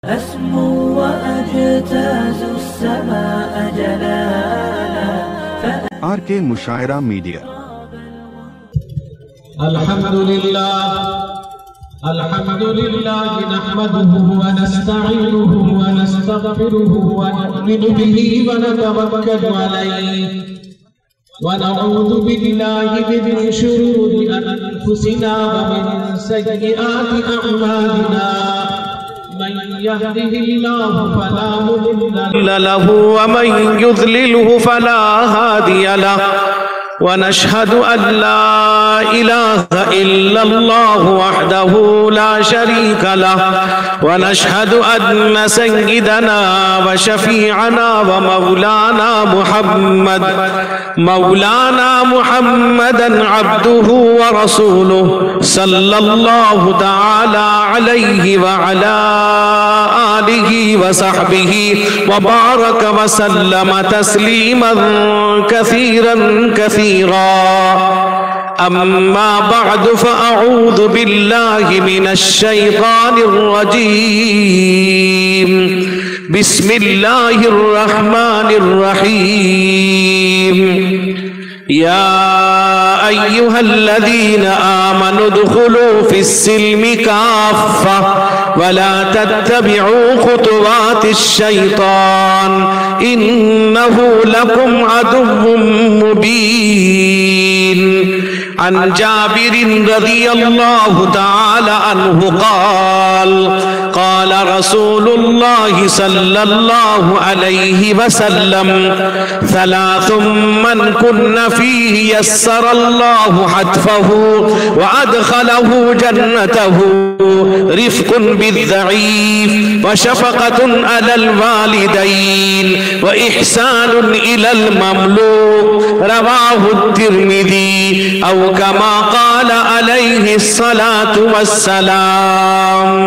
أسمو وأجتاز السماء جلالا RK مشاعرہ media. الحمد لله نحمده ونستعينه ونستغفره ونؤمن به ونتوكل عليه ونعوذ بالله من شرور أنفسنا ومن سيئات أعمالنا من يهده الله فلا مضل له ومن يضلله فلا هادي له ونشهد أن لا إله إلا الله وحده لا شريك له ونشهد أن سيدنا وشفيعنا ومولانا محمدا عبده ورسوله صلى الله تعالى عليه وعلى آله وصحبه وبارك وسلم تسليما كثيرا أما بعد فأعوذ بالله من الشيطان الرجيم بسم الله الرحمن الرحيم يا أيها الذين آمنوا ادخلوا في السلم كافة ولا تتبعوا خطوات الشيطان إنه لكم عدو مبين. عن جابر رضي الله تعالى عنه قال رسول الله صلى الله عليه وسلم ثلاث من كن فيه يسر الله حتفه وأدخله جنته رفق بالضعيف وشفقة على الوالدين وإحسان إلى المملوك. رواه الترمذي أو كما قال عليه الصلاة والسلام.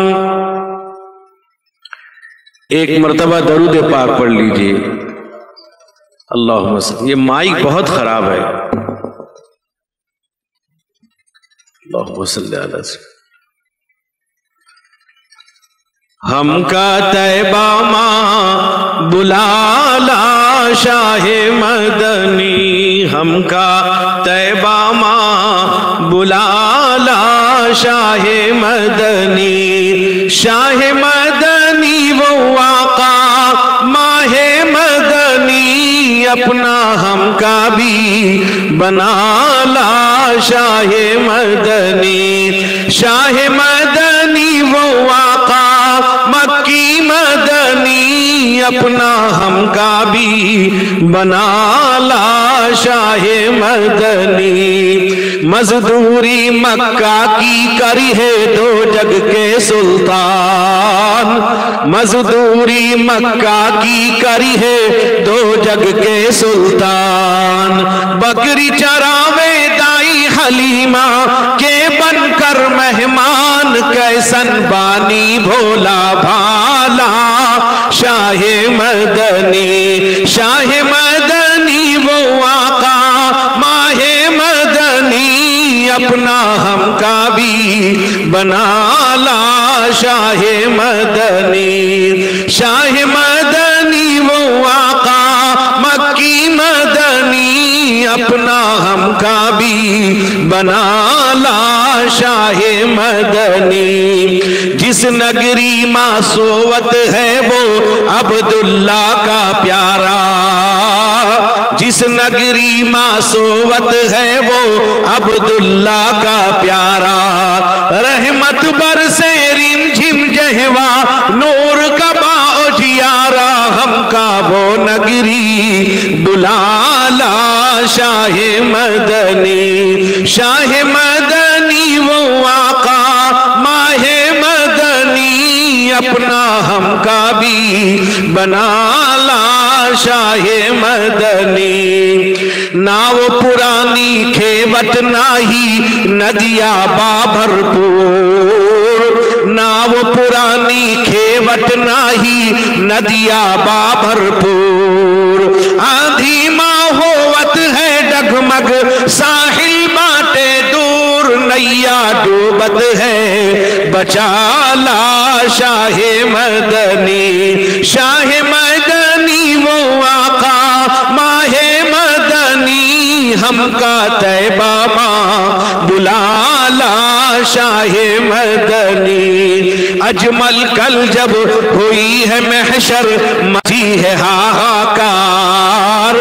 ایک مرتبہ درود پاک پڑھ لیجئے. اللہم صل. یہ مائک بہت خراب ہے. اللہم صل علی سیدنا. ہم کا طیبہ ماں بلالا شاہ مدنی. ہم کا طیبہ ماں بلالا شاہ مدنی. شاہ مدنی وہ آقا ماہ مدنی اپنا ہم کا بھی بنالا شاہ مدنی. شاہ مدنی وہ آقا مکی مدنی اپنا ہم کا بھی بنالا شاہ مدنی. مزدوری مکہ کی کری ہے دو جگ کے سلطان. مزدوری مکہ کی کری ہے دو جگ کے سلطان. بکری چراوے دائی حلیمہ کے بن کر مہمان کیسن بانی بھولا بھالا شاہ مدنی. شاہ مدنی وہ آقا ماہ مدنی اپنا ہم کا بھی بنالا شاہ مدنی. شاہ مدنی وہ آقا مکی مدنی اپنا ہم کا بھی بنالا شاہ مدنی. جس نگری ماں سوت ہے وہ عبداللہ کا پیارا. جس نگری ماں سوت ہے وہ عبداللہ کا پیارا. رحمت برسے رمجھم جہوا نور کا باؤجیارا. ہم کا وہ نگری بلالا شاہ مدنی. شاہ مدنی وہ آقا ماہ مدنی اپنا ہم کا بھی بنالا شاہ مدنی. نہ وہ پرانی کھیوٹ نہ ہی ندیا بھرپور. نہ وہ پرانی کھیوٹ نہ ہی ندیا بھرپور. آندھی ماہوت ہے ڈگمگ ساحل باٹے دور. نیا ڈوبت ہے بچا لا شاہ مدنی، شاہ مدنی وہ آقا ماہ مدنی، ہم کا طیبہ ماں بلا لا شاہ مدنی۔ اجمل کل جب ہوئی ہے محشر مچی ہے ہاہاکار،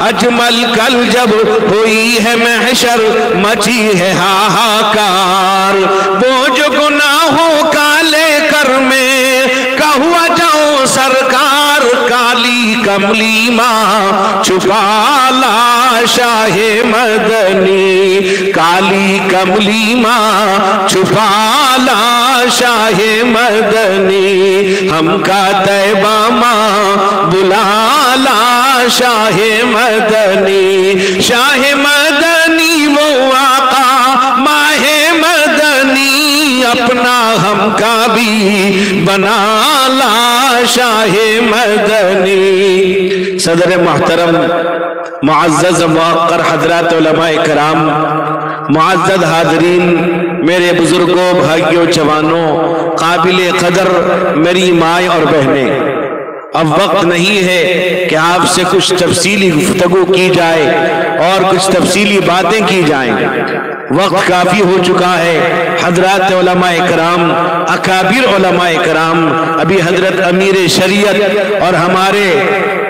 اجمل کل جب ہوئی ہے محشر مچی ہے ہاہاکار، وہ جو گناہوں کا لے کر میں کا ہوا جاؤں سرکار، کالی کملی ماں چھپا لا شاہ مدنی، کالی کملی ماں چھپا لا شاہ مدنی، ہم کا طیبہ ماں بلا لا شاہ مدنی، شاہ مدنی وہ آقا ماہ مدنی، اپنا ہم کا بھی بنا لا شاہ مدنی۔ صدر محترم معزز موقر حضرات علماء کرام، معزز حاضرین، میرے بزرگوں، بھائیوں، جوانوں، قابل قدر میری مائیں اور بہنیں، اب وقت نہیں ہے کہ آپ سے کچھ تفصیلی گفتگو کی جائے اور کچھ تفصیلی باتیں کی جائیں، وقت کافی ہو چکا ہے۔ حضرات علماء کرام، اکابر علماء کرام، ابھی حضرت امیر شریعت اور ہمارے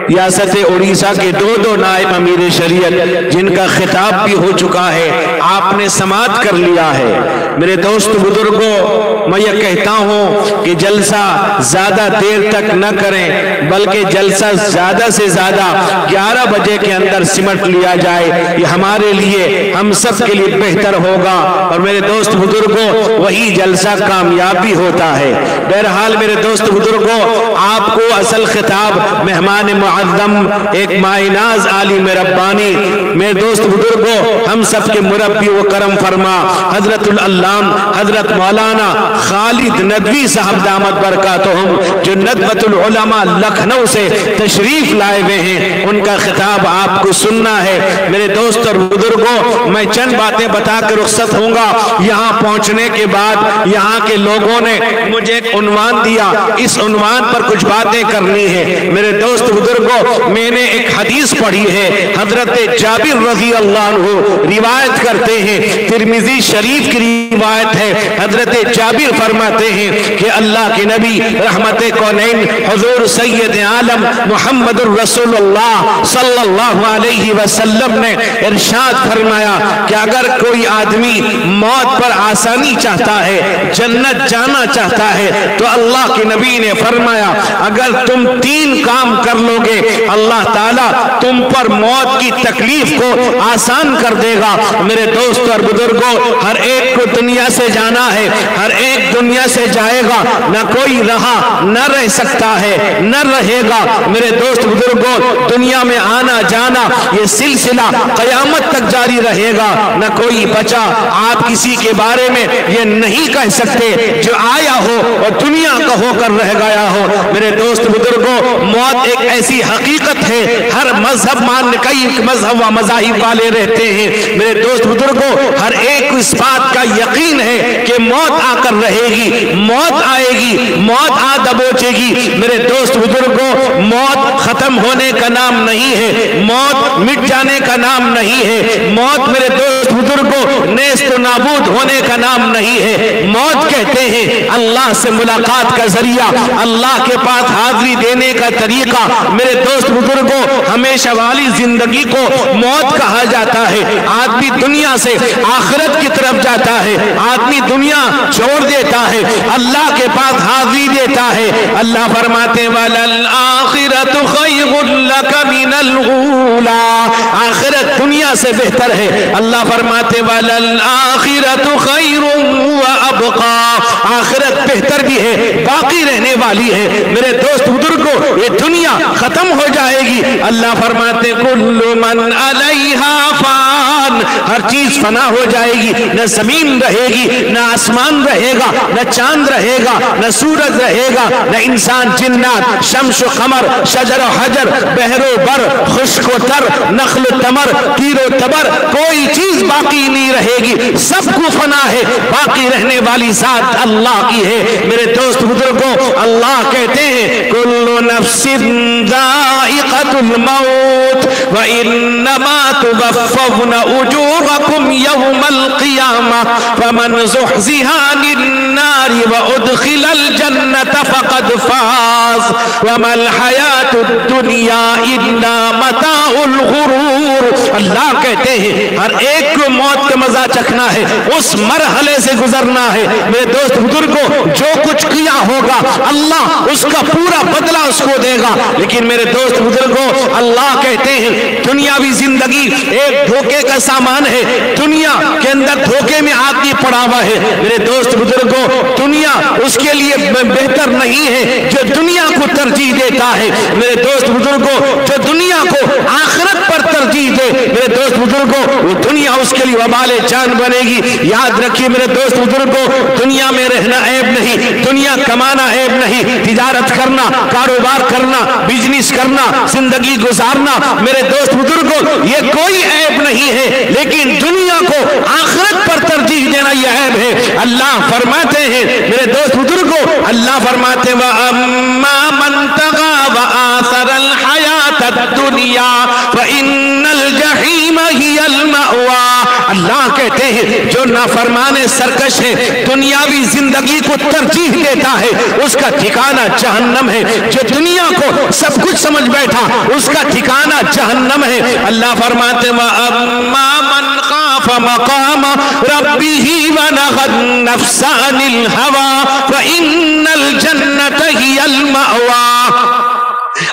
ریاست اڑیسہ کے دو نائب امیر شریعت جن کا خطاب بھی ہو چکا ہے، آپ نے سماعت کر لیا ہے۔ میرے دوست بزرگوں، میں یہ کہتا ہوں کہ جلسہ زیادہ دیر تک نہ کریں، بلکہ جلسہ زیادہ سے زیادہ 11 بجے کے اندر سمٹ لیا جائے، یہ ہمارے لیے، ہم سب کے لیے بہتر ہوگا، اور میرے دوست بزرگوں وہی جلسہ کامیابی ہوتا ہے۔ بہرحال میرے دوست بزرگوں، آپ کو اصل خطاب مہمان معظم، ایک مائناز عالم ربانی، میرے دوست بزرگوں، ہم سب کے مربی و کرم فرما حضرت العلام حضرت مولانا خالد ندوی صاحب دامت برکاتہم، جو ندوۃ العلماء لکھنؤ سے تشریف لائے ہوئے ہیں، ان کا خطاب آپ کو سننا ہے۔ میرے دوست اور بزرگوں، میں چند باتیں بتا کے رخصت ہوں گا۔ یہاں پہنچنے کے بعد یہاں کے لوگوں نے مجھے ایک عنوان دیا، اس عنوان پر کچھ باتیں کرنی ہے۔ میرے دوست بزرگوں، میں نے ایک حدیث پڑھی ہے، حضرت جابر رضی اللہ عنہ روایت کرتے ہیں، ترمذی شریف کی روایت ہے۔ حضرت جابر فرماتے ہیں کہ اللہ کے نبی رحمت کونین حضور سید عالم محمد الرسول اللہ صلی اللہ علیہ وسلم نے ارشاد فرمایا کہ اگر کوئی آدمی موت پر آسانی چاہتا ہے، جنت جانا چاہتا ہے، تو اللہ کے نبی نے فرمایا اگر تم 3 کام کر لو گے، اللہ تعالیٰ تم پر موت کی تکلیف کو آسان کر دے گا۔ میرے دوست اور بزرگوں، ہر ایک کو دنیا سے جانا ہے، ہر ایک دنیا سے جائے گا، نہ کوئی رہا نہ رہ سکتا ہے، نہ رہے گا۔ میرے دوست بزرگوں، دنیا میں آنا جانا یہ سلسلہ قیامت تک جاری رہے گا، نہ کوئی بچا۔ آپ کسی کے بارے میں یہ نہیں کہہ سکتے جو آیا ہو اور دنیا کا ہو کر رہ گیا ہو۔ میرے دوست بزرگوں، موت ایک ایسی حقیقت ہے، ہر مذہب مان کئی مذہب و مذاہب والے رہتے ہیں۔ میرے دوست بزرگوں، ہر ایک اس بات کا یقین ہے کہ موت آ کر رہے گی، موت آئے گی، موت آ دبوچے گی۔ میرے دوست بزرگوں، موت ختم ہونے کا نام نہیں ہے، موت مٹ جانے کا نام نہیں ہے، موت میرے دوست بزرگوں نیست و نابود ہونے کا نام نہیں ہے۔ موت کہتے ہیں اللہ سے ملاقات کا ذریعہ، اللہ کے پاس حاضری دینے کا طریقہ۔ میرے دوست بزرگوں، ہمیشہ والی زندگی کو موت کہا جاتا ہے۔ آدمی دنیا سے آخرت کی طرف جاتا ہے، آدمی دنیا چھوڑ دیتا ہے، اللہ کے پاس حاضری دیتا ہے۔ اللہ فرماتے وَلَلْآخِرَةُ خَيْرٌ لَكَ مِنَ الْأُولَىٰ، آخرت دنیا سے بہتر ہے۔ اللہ فرماتے وَلَلْآخِرَةُ خَيْرٌ وَأَبْقَىٰ، آخرت بہتر بھی ہے، باقی رہنے والی ہے۔ میرے دوست بزرگوں، یہ دنیا ختم ہو جائے گی۔ اللہ فرماتے کُلُّ مَنْ عَلَيْهَا فَانٍ فان، ہر چیز فنا ہو جائے گی، نہ زمین رہے گی، نہ آسمان رہے گا، نہ چاند رہے گا، نہ سورج رہے گا، نہ انسان جنات، شمس و قمر، شجر و حجر، بحر و بر، خشک و تر، نخل و تمر، تیر و تبر، کوئی چیز باقی نہیں رہے گی، سب کو فنا ہے، باقی رہنے والی ذات اللہ کی ہے۔ میرے دوست بزرگوں، اللہ کہتے ہیں کل نفس ذائقۃ الموت وانما توفون اجورکم یوم القیامہ فمن زحزح عن النار وادخل الجنة فقد فاز وما الحیاۃ الدنیا الا متاع الغرور۔ اللہ کہتے ہیں ہر ایک کو موت کا مزہ چکھنا ہے، اس مرحلے سے گزرنا ہے۔ میرے دوست بزرگوں، جو کچھ کیا ہوگا اللہ اس کا پورا بدلہ اس کو دے گا، لیکن میرے دوست بزرگوں اللہ کہتے ہیں دنیاوی زندگی ایک دھوکے کا سامان ہے، دنیا کے اندر دھوکے میں آدمی پڑا ہوا ہے۔ میرے دوست بزرگوں، دنیا اس کے لیے بہتر نہیں ہے جو دنیا کو ترجیح دیتا ہے۔ میرے دوست بزرگوں، جو دنیا کو آخرت پر ترجیح دے، میرے دوست بزرگوں، وہ دنیا اس کے لیے وبال جان بنے گی۔ یاد رکھیے میرے دوست بزرگوں، دنیا میں رہنا عیب نہیں، دنیا کمانا عیب نہیں، تجارت کرنا، کاروبار کرنا، بزنس کرنا، زندگی گزارنا، میرے دوست بزرگوں یہ کوئی عیب نہیں ہے، لیکن دنیا کو آخرت پر ترجیح دینا یہ عیب ہے۔ اللہ فرماتے ہیں میرے دوست بزرگوں، اللہ فرماتے وَأَمَّا مَنْ طَغَىٰ وَآثَرَ الْحَيَاةَ الدُّنْيَا فَإِنَّ الْجَحِيمَ هِيَ الْمَأْوَىٰ۔ اللہ کہتے ہیں جو نافرمان سرکش ہے، دنیاوی زندگی کو ترجیح دیتا ہے، اس کا ٹھکانہ جہنم ہے۔ جو دنیا کو سب کچھ سمجھ بیٹھا، اس کا ٹھکانہ جہنم ہے۔ اللہ فرماتے وَأَمَّا مَنْ خَافَ مَقَامَ رَبِّهِ وَنَهَى النَّفْسَ عَنِ الْهَوَىٰ فَإِنَّ الْجَنَّةَ هِيَ الْمَأْوَىٰ۔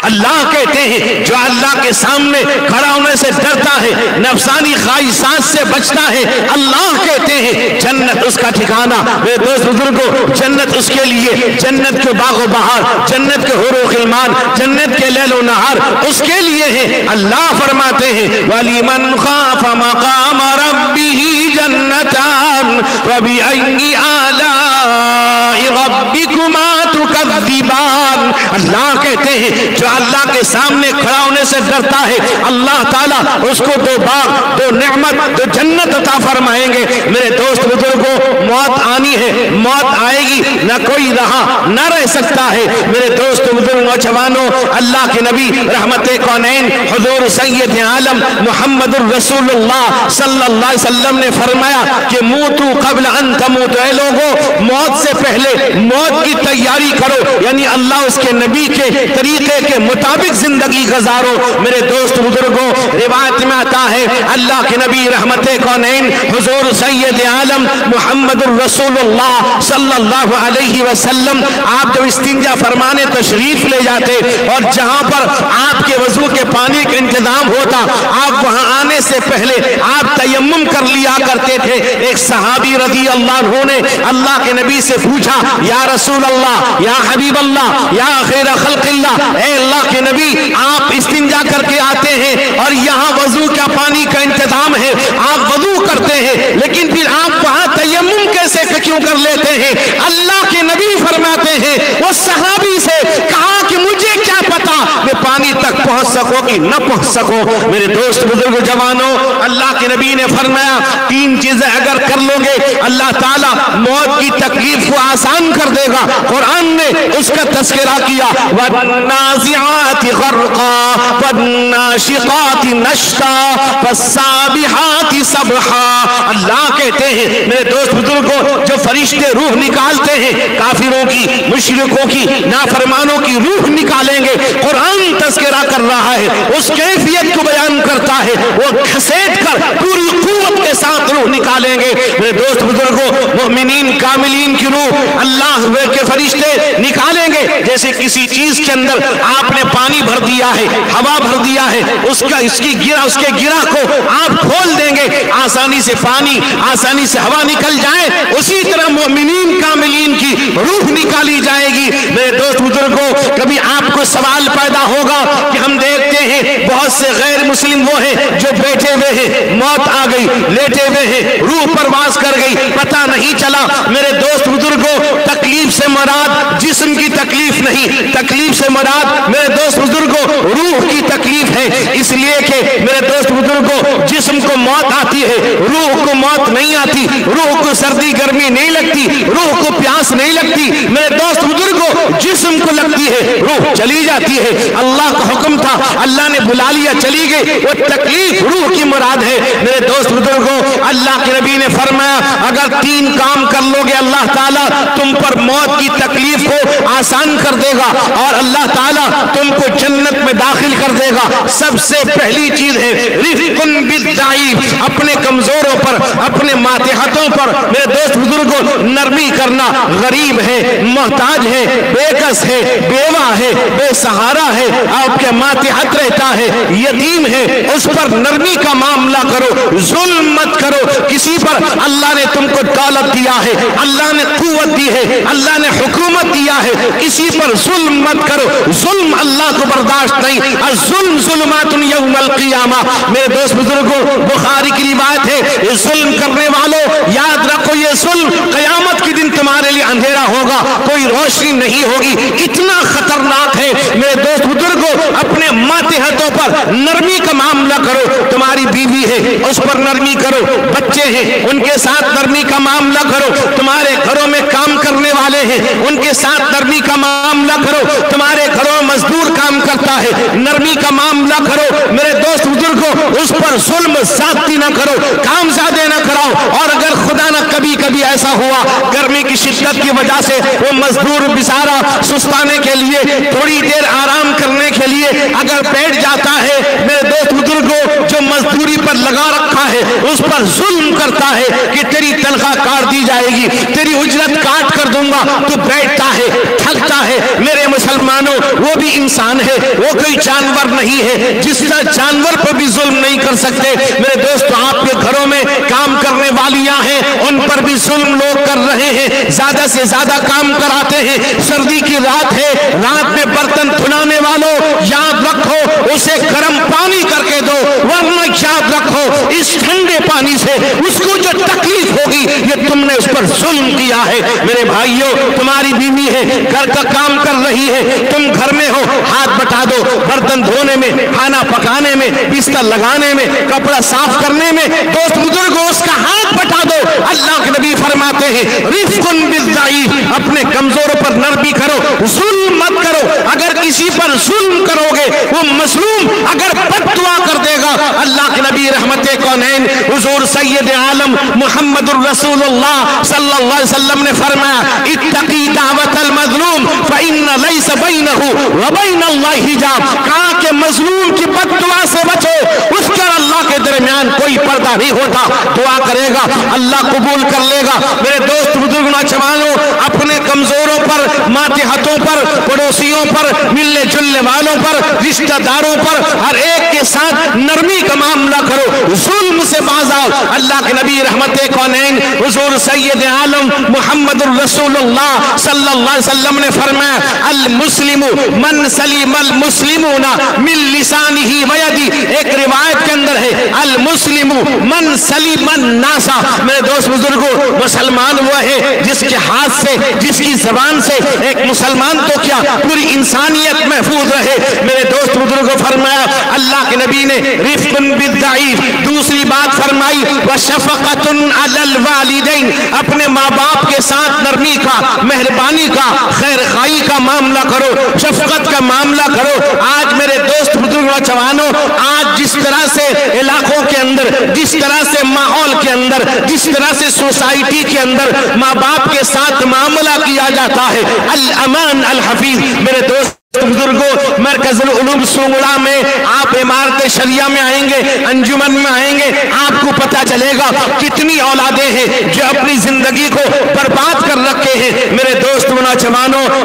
اللہ کہتے ہیں جو اللہ کے سامنے کھڑا ہونے سے ڈرتا ہے، نفسانی خواہشات سے بچتا ہے، اللہ کہتے ہیں جنت اس کا ٹھکانہ۔ میرے دوست بزرگوں، جنت اس کے لیے، جنت کے باغ و بہار، جنت کے حور و غلمان، جنت کے لیل و نہار اس کے لیے ہے۔ اللہ فرماتے ہیں وَلِمَنْ خَافَ مَقَامَ رَبِّهِ جَنَّتَانِ فَبِأَيِّ آلَاءِ رَبِّكُمَا تُكَذِّبَانِ۔ اللہ کہتے ہیں جو اللہ کے سامنے کھڑا ہونے سے ڈرتا ہے، اللہ تعالیٰ اس کو دو باغ، دو نعمت، دو جنت عطا فرمائیں گے۔ میرے دوست بزرگوں، موت آنی ہے، موت آئے گی، نہ کوئی رہا نہ رہ سکتا ہے۔ میرے دوست بزرگ نوجوانوں، اللہ کے نبی رحمت کونین حضور سید عالم محمد الرسول اللہ صلی اللہ علیہ وسلم نے فرمایا کہ موتو قبل ان تموتو، اے لوگوں موت سے پہلے موت کی تیاری کرو، یعنی اللہ اس کے نبی کے طریقے کے مطابق زندگی گزارو۔ میرے دوست بزرگوں، روایت میں آتا ہے اللہ کے نبی رحمت کونین حضور سید عالم محمد الرسول اللہ صلی اللہ علیہ وسلم آپ جب استنجا فرمانے تشریف لے جاتے اور جہاں پر آپ کے وضو کے پانی کا انتظام ہوتا، آپ وہاں آنے سے پہلے آپ تیمم کر لیا کرتے تھے۔ ایک صحابی رضی اللہ عنہ نے اللہ کے نبی سے پوچھا یا رسول اللہ، یا حبیب اللہ، یا خیر خلق اللہ، اے اللہ کے نبی آپ استنجا کر کے آتے ہیں اور یہاں وضو کا پانی کا انتظام ہے، آپ وضو کرتے ہیں، لیکن پھر آپ وہاں تیمم کیسے کیوں کر لیتے ہیں؟ اللہ کے نبی فرماتے ہیں وہ صحابی سے کہا کہ مجھے کیا پتا میں پانی تک پہنچ سکوں کہ نہ پہنچ سکوں۔ میرے دوست بزرگ جوانوں، اللہ کے نبی نے فرمایا تین چیزیں اگر کر لو گے اللہ تعالیٰ موت کی تکلیف کو آسان کر دے گا۔ قرآن نے اس کا تذکرہ کیا وَالنَّازِعَاتِ غَرْقًا وَالنَّاشِطَاتِ نَشْطًا فَالسَّابِحَاتِ سَبْحًا۔ اللہ کہتے ہیں میرے دوست بزرگوں، جو فرشتے روح نکالتے ہیں کافروں کی، مشرکوں کی، نافرمانوں کی روح نکالیں گے، قرآن تذکرہ کر رہا ہے، اس کیفیت کو بیان کرتا ہے، وہ گھسیٹ کر پوری قوت کے ساتھ روح نکالیں گے۔ میرے دوست بزرگوں، مومنین کاملین کی روح اللہ کے فرشتے نکالیں گے۔ جیسے کسی چیز کے اندر آپ نے پانی بھر دیا ہے، ہوا بھر دیا ہے، اس کے گرہ کو آپ کھول دیں گے، آسانی سے پانی، آسانی سے ہوا نکل جائے، اسی طرح مومنین کاملین کی روح نکالی جائے گی۔ میرے دوست بزرگوں، کبھی آپ کو سوال پیدا ہوگا کہ ہم دیکھتے ہیں بہت سے غیر مسلم وہ ہیں جو بیٹھے ہوئے ہیں، موت آ گئی، لیٹے ہوئے ہیں، روح پرواز کر گئی، پتہ نہیں چلا۔ میرے دوست بزرگوں، تکلیف سے مراد جسم کی تکلیف نہیں، تکلیف سے مراد میرے دوست بزرگوں روح کی تکلیف ہے۔ اس لیے کہ میرے دوست بزرگوں، جسم کو موت آتی ہے، روح کو موت نہیں آتی، روح کو سردی گرمی نہیں لگتی، روح کو پیاس نہیں لگتی، میرے دوست بزرگوں جسم کو لگتی ہے، روح چلی جاتی ہے۔ اللہ کا حکم تھا، اللہ نے بلا لیا، چلی گئی، وہ تکلیف روح کی مراد ہے۔ میرے دوست بزرگوں، اللہ کے نبی نے فرمایا اگر 3 کام کر لو گے اللہ تعالیٰ تم پر موت کی تکلیف کو آسان کر دے گا اور اللہ تعالیٰ تم کو جنت میں داخل کر دے گا۔ سب سے پہلی چیز ہے رفق بالضعیف، اپنے کمزوروں پر، اپنے ماتحتوں پر میرے دوست بزرگوں نرمی کرنا۔ غریب ہے، محتاج ہے، بے کس ہے، بیوہ ہے، بے سہارا ہے، آپ کے ماتحت رہتا ہے، یتیم ہے، اس پر نرمی کا معاملہ کرو، ظلم مت کرو کسی پر۔ اللہ نے تم کو دولت دیا ہے، اللہ نے قوت دی ہے، اللہ نے حکومت دیا ہے، کسی پر ظلم مت کرو، ظلم اللہ کو برداشت نہیں۔ الظلم ظلمات یوم القیامہ، میرے دوست بزرگوں بخاری کی روایت ہے ظلم کرنے والوں یاد رکھو یہ ظلم قیامت کے دن تمہارے لیے اندھیرا ہوگا، کوئی روشنی نہیں ہوگی، اتنا خطرناک ہے۔ میرے دوست بزرگوں اپنے ماتحتوں پر نرمی کا معاملہ کرو، تمہاری بیوی ہے اس پر نرمی کرو، بچے ہیں ان کے ساتھ نرمی کا معاملہ کرو، تمہارے گھروں میں کام کرنے والے ہیں ان کے ساتھ نرمی کا معاملہ کرو، تمہارے گھروں میں مزدور کام کرتا ہے نرمی کا معاملہ کرو۔ میرے دوست بزرگوں اس پر ظلم زیادتی نہ کرو، کام زیادہ نہ کراؤ، اور اگر خدا نہ کبھی ایسا ہوا گرمی کی شدت کی وجہ سے وہ مزدور بیچارہ سستانے کے لیے تھوڑی دیر آرام کرنے کے لیے اگر بیٹھ جاتا ہے، میرے دوست بزرگوں جو مزدوری پر لگا رکھا ہے اس پر ظلم کرتا ہے کہ تیری تنخواہ کاٹ دی جائے گی، تیری اجرت کاٹ کر دوں گا، تو بیٹھتا ہے، تھکتا ہے۔ میرے مسلمانوں وہ بھی انسان ہے، وہ کوئی جانور نہیں ہے، جس طرح جانور پر بھی ظلم نہیں کر سکتے۔ میرے دوست آپ کے گھروں میں کام کرنے والیاں ہیں ان پر بھی ظلم لوگ کر رہے ہیں، زیادہ سے زیادہ کام کراتے ہیں۔ سردی کی رات ہے، رات میں برتن دھلانے والوں یاد رکھو اسے گرم پانی کر کے دو، ورنہ یاد رکھو اس ٹھنڈے پانی سے اس کو جو تکلیف ہوگی یہ تم نے اس پر ظلم کیا ہے۔ میرے بھائیوں تمہاری بیوی ہے گھر کا کام کر رہی ہے، تم گھر میں ہو ہاتھ بٹا دو، برتن دھونے میں، کھانا پکانے میں، بستر لگانے میں، کپڑا صاف کرنے میں، دوست بزرگوں اس کا ہاتھ بٹا دو۔ اللہ کے نبی فرماتے ہیں رفق بالضعیف، اپنے کمزوروں پر نرمی کرو، ظلم مت کرو۔ اگر کسی پر ظلم کرو گے وہ مظلوم اگر بد دعا کر دے گا، اللہ کے نبی رحمت کونین حضور سید عالم محمد الرسول اللہ صلی اللہ علیہ وسلم نے فرمایا اتقی دعوت المظلوم فإن ليس بينه وبين الله حجاب، کہا کہ مظلوم کی بد دعا سے بچو، اس کے اللہ کے درمیان کوئی پردہ نہیں ہوتا، دعا کرے گا اللہ قبول کر لے گا۔ میرے دوست بزرگ نوجوانوں اپنے کمزوروں پر، ماتحتوں پر، پڑوسیوں پر، ملنے جلنے والوں پر، رشتہ داروں پر ہر ایک کے ساتھ نرمی کا معاملہ کرو، ظلم سے باز آؤ۔ اللہ کے نبی رحمت کونین حضور سید عالم محمد الرسول اللہ صلی اللہ علیہ وسلم نے فرمایا المسلم من سلم المسلمون من لسانہ ویدی، ایک روایت کے اندر ہے المسلم من سلم الناس، میرے دوست بزرگوں مسلمان وہ ہے جس کے ہاتھ سے، جس کی زبان سے ایک مسلمان تو کیا پوری انسانیت محفوظ رہے۔ میرے دوست بزرگوں فرمایا اللہ کے نبی نے رفق بالضعیف، دوسری بات فرمائی وشفقۃ علی الوالدین، اپنے ماں باپ کے ساتھ نرمی کا، مہربانی کا، خیر خواہی کا معاملہ کرو، شفقت کا معاملہ کرو۔ آج میرے دوست بزرگ نوجوانوں آج جس طرح سے علاقوں کے اندر، جس طرح سے ماحول کے اندر، جس طرح سے سوسائٹی کے اندر ماں باپ کے ساتھ معاملہ کیا جاتا ہے، الامان الحفیظ، میرے دوست بزرگوں مرکز العلوم سونگڑا میں آپ عمارت شریعہ میں آئیں گے، انجمن میں آئیں گے، آپ کو پتا چلے گا کتنی اولادیں ہیں جو اپنی زندگی کو برباد کر رکھے ہیں۔ میرے دوست نوجوانوں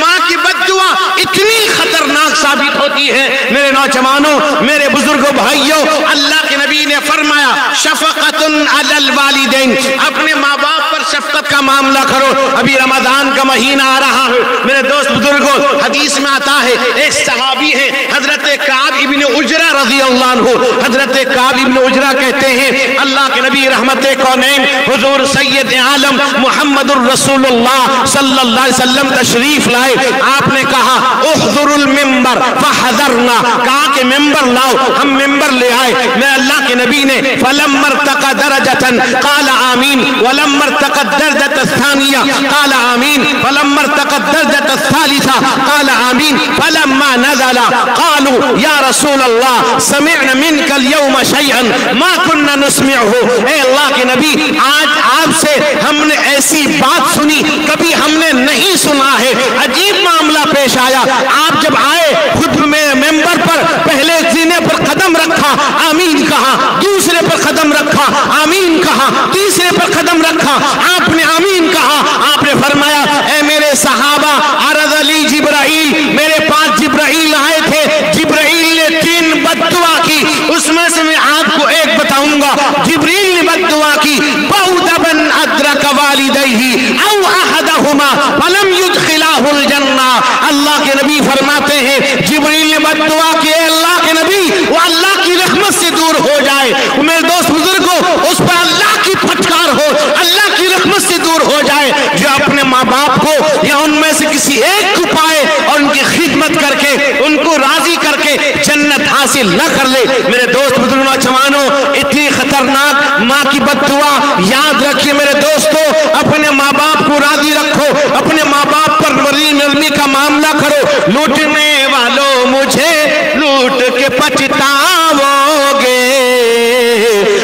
ماں کی بد دعا اتنی خطرناک ثابت ہوتی ہے میرے نوجوانوں، میرے بزرگوں، بھائیوں، اللہ کے نبی نے فرمایا شفقۃ علی الوالدین، اپنے ماں باپ پر شفقت کا معاملہ کرو۔ ابھی رمضان کا مہینہ آ رہا ہے میرے دوست بزرگوں، حدیث میں آتا ہے ایک صحابی ہے حضرت کعب ابن عجرہ رضی اللہ عنہ، حضرت کعب ابن عجرہ کہتے ہیں اللہ کے نبی رحمت کونین حضور سید عالم محمد الرسول اللہ صلی اللہ علیہ وسلم تشریف لائے، آپ نے کہا احضر المنبر فحضرنا، کہا کہ ممبر لاؤ، ہم ممبر لے آئے۔ میں اللہ کے نبی نے فلما ارتقى درجة قال آمین، ولما ارتقى الدرجة الثانية قال آمین، فلما ارتقى الدرجة الثالثة قال آمین، فلما نزل قالوا یا رسول اللہ سمعنا منك اليوم شيئا ما كنا نسمعه، اے اللہ کے نبی آج آپ سے ہم نے ایسی بات سنی کبھی ہم نے نہیں سنا ہے، عجیب معاملہ پیش آیا۔ آپ جب آئے خود میں ممبر پر پہلے سینے پر قدم رکھا آمین کہا، دوسرے پر قدم رکھا آمین کہا، تیسرے پر قدم رکھا آپ نے آمین کہا۔ آپ نے فرمایا اے میرے صحابہ عرض علی جبرائیل، میرے پاس جبرائیل آئے تھے، جبرائیل نے 3 بد دعا کی، اس میں سے میں آپ کو ایک بتاؤں گا۔ جبرائیل نے بد دعا کی بعد من ادرک والدیہ او احدہما فلم یدخلہ الجنہ، اللہ کے نبی فرماتے ہیں جبرائیل نے بد دعا کی اے اللہ کے نبی وہ اللہ کی رحمت سے دور ہو جائے، میرے دوست بزرگوں اس پر اللہ کی پھٹکار ہو، اللہ کی رحمت سے دور ہو جائے، جو اپنے ماں باپ کو یا ان میں سے کسی ایک کو پائے اور ان کی خدمت کر کے ان کو راضی کر کے جنت حاصل نہ کر لے۔ میرے دوست بزرگوں نوجوانوں، اتنی خطرناک ماں کی بد دعا یاد رکھیے میرے دوستوں، اپنے ماں باپ کو راضی رکھو، اپنے ماں باپ پر نرمی کا معاملہ کرو۔ لوٹنے والوں مجھے لوٹ کے پچھتاؤ گے،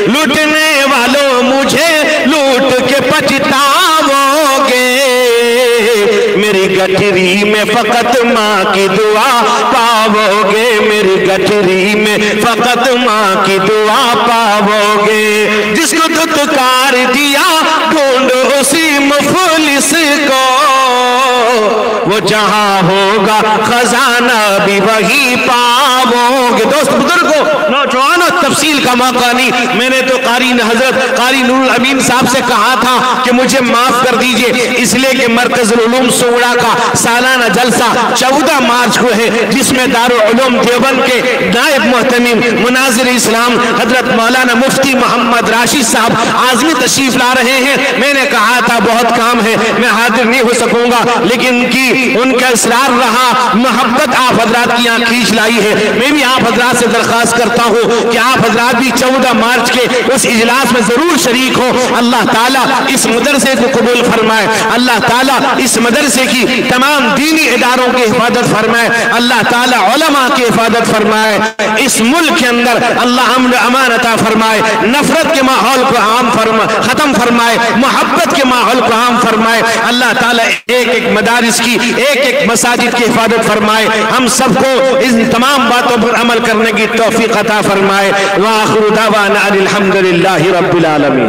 لوٹنے والوں مجھے لوٹ کے پچھتاؤ گے، میری گٹھری میں فقط ماں کی دعا پاؤ گے، میری گٹھری میں فقط ماں کی دعا پاؤ گے۔ جس کو دھتکار دیا ڈھونڈ اسی مفلس کو، وہ جہاں ہوگا خزانہ بھی وہی پاؤ گے۔ دوست بزرگوں نوجوانوں، تفصیل کا موقع نہیں، میں نے تو قاری حضرت قاری نور الامین صاحب سے کہا تھا کہ مجھے معاف کر دیجئے، اس لیے کہ مرکز العلوم سوڑا کا سالانہ جلسہ 14 مارچ کو ہے، جس میں دارالعلوم دیوبند کے نائب محتمم مناظر اسلام حضرت مولانا مفتی محمد راشد صاحب اعظمی تشریف لا رہے ہیں۔ میں نے کہا تھا بہت کام ہے میں حاضر نہیں ہو سکوں گا، لیکن ان کا اصرار رہا، محبت آپ حضرات کی یہاں کھینچ لائی ہے۔ میں بھی آپ حضرات سے درخواست کرتا ہوں کہ آپ حضرات بھی 14 مارچ کے اس اجلاس میں ضرور شریک ہو۔ اللہ تعالیٰ اس مدرسے کو قبول فرمائے، اللہ تعالیٰ اس مدرسے کی تمام دینی اداروں کی حفاظت فرمائے، اللہ تعالیٰ علماء کی حفاظت فرمائے، اس ملک کے اندر اللہ امن و امان عطا فرمائے، نفرت کے ماحول کو ختم فرمائے، محبت کے ماحول کو عام فرمائے، اللہ تعالیٰ ایک ایک مدارس کی ایک ایک مساجد کی حفاظت فرمائے، ہم سب کو ان تمام باتوں پر عمل کرنے کی توفیق عطا فرمائے۔ وآخر دعوانا الحمدللہ رب العالمین۔